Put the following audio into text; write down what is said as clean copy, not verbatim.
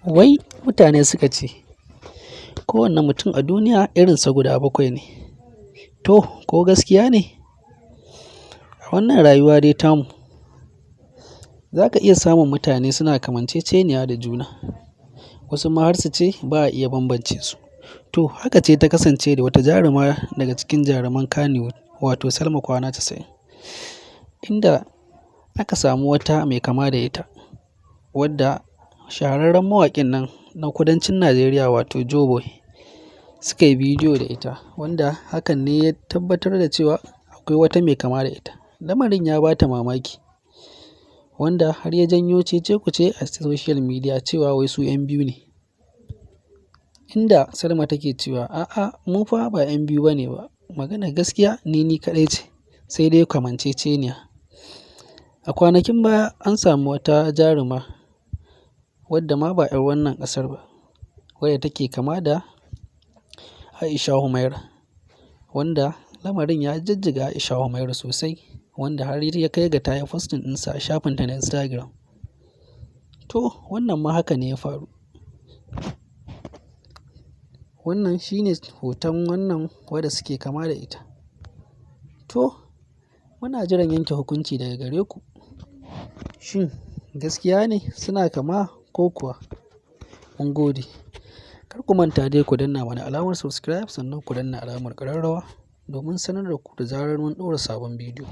Wai mutane suka ce kowane mutum a duniya irinsa guda bakwai ne. To, ko gaskiya ne? A wannan rayuwa dai tamu, za ka iya samun mutane suna kamanceceniya da juna. Wasu ma har su ce ba a iya bambance su. To, haka ce ta kasance da wata jaruma daga cikin jaruman Kannywood, wato Salma Kwana Casa'in. Inda aka samu wata mai kama da ita, wadda shahararren mawaƙin nan na kudancin Najeriya wato Joboy suka yi bidiyo da ita, wanda hakan ne ya tabbatar da cewa akwai wata mai kama da ita. Lamarin ya ba ta mamaki, wanda har ya janyo cece-kuce a social media cewa wai su 'yan biyu ne. Inda Salma take cewa, "A'a, mu fa ba 'yan biyu ba ne ba. Maganar gaskiya ni kaɗai ce, sai dai kamanceceniya." A kwanakin baya an samu wata jaruma wadda ma ba 'yar wannan ƙasar ba, wadda take kama da Aisha Humaira, wanda lamarin ya jijjiga Aisha Humaira sosai, wanda har ya kai ga ta yi posting ɗinsa a shafinta na Instagram. To, wannan ma haka ne ya faru. Wannan shi ne hoton wannan wadda suke kama da ita. To, muna jiran yanke hukunci daga gare ku. Shin gaskiya ne suna kama ko kuwa? Mun gode. Kar ku manta dai ku danna mana alamar subscribe sannan ku danna alamar ƙararrawa domin sanar da ku da zarar mun ɗora sabon bidiyo.